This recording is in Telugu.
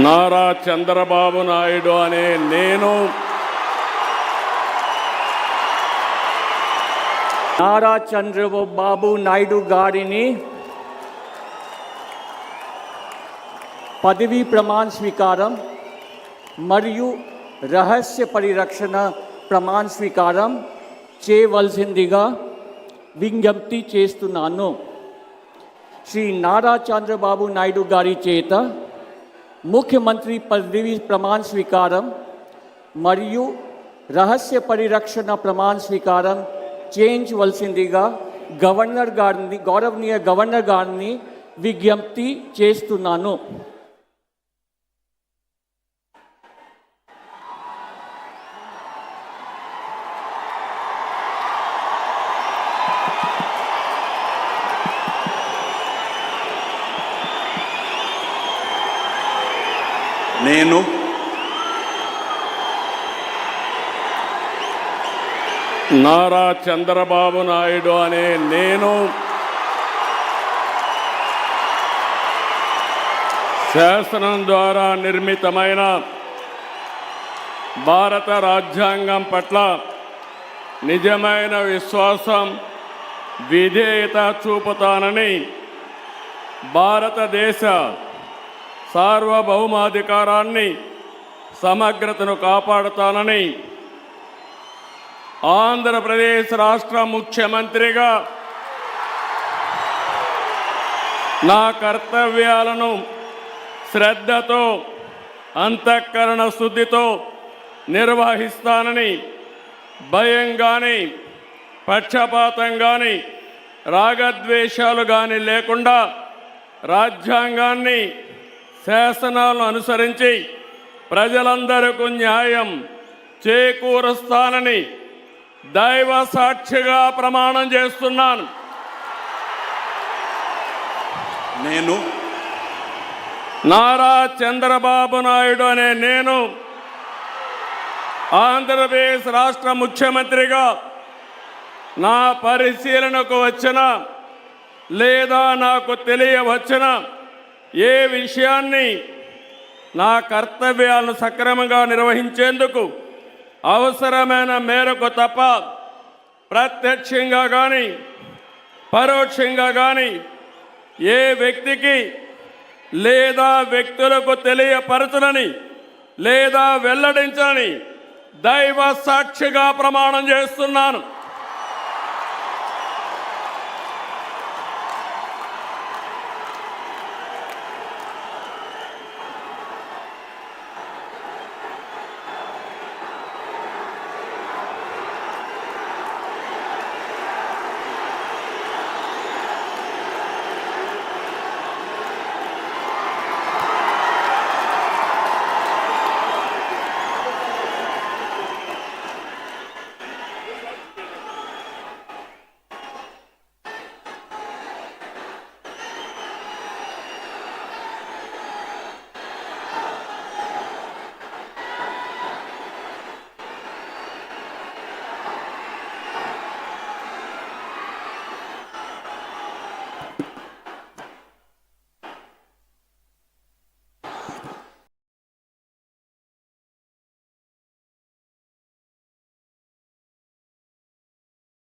నారా చంద్రబాబు నాయుడు అనే నేను నారా చంద్రబాబు నాయుడు గారిని పదవీ ప్రమాణ స్వీకారం మరియు రహస్య పరిరక్షణ ప్రమాణ స్వీకారం చేయవలసిందిగా విజ్ఞప్తి చేస్తున్నాను. శ్రీ నారా చంద్రబాబు నాయుడు గారి చేత ముఖ్యమంత్రి పదవీ ప్రమాణ స్వీకారం మరియు రహస్య పరిరక్షణ ప్రమాణ స్వీకారం చేయించవలసిందిగా గౌరవనీయ గవర్నర్ గారిని విజ్ఞప్తి చేస్తున్నాను. నేను నారా చంద్రబాబు నాయుడు అనే నేను శాసనం ద్వారా నిర్మితమైన భారత రాజ్యాంగం పట్ల నిజమైన విశ్వాసం, విధేయత చూపుతానని, భారతదేశ సార్వభౌమాధికారాన్ని, సమగ్రతను కాపాడుతానని, ఆంధ్రప్రదేశ్ రాష్ట్ర ముఖ్యమంత్రిగా నా కర్తవ్యాలను శ్రద్ధతో, అంతఃకరణ శుద్ధితో నిర్వహిస్తానని, భయం కానీ, పక్షపాతం కానీ, రాగద్వేషాలు కానీ లేకుండా రాజ్యాంగాన్ని, శాసనాలను అనుసరించి ప్రజలందరికీ న్యాయం చేకూరుస్తానని దైవ సాక్షిగా ప్రమాణం చేస్తున్నాను. నేను నారా చంద్రబాబు నాయుడు అనే నేను ఆంధ్రప్రదేశ్ రాష్ట్ర ముఖ్యమంత్రిగా నా పరిశీలనకు వచ్చిన లేదా నాకు తెలియవచ్చిన ఏ విషయాన్ని నా కర్తవ్యాలను సక్రమంగా నిర్వహించేందుకు అవసరమైన మేరకు తప్ప ప్రత్యక్షంగా కానీ పరోక్షంగా కానీ ఏ వ్యక్తికి లేదా వ్యక్తులకు తెలియపరచనని లేదా వెల్లడించని దైవ సాక్షిగా ప్రమాణం చేస్తున్నాను.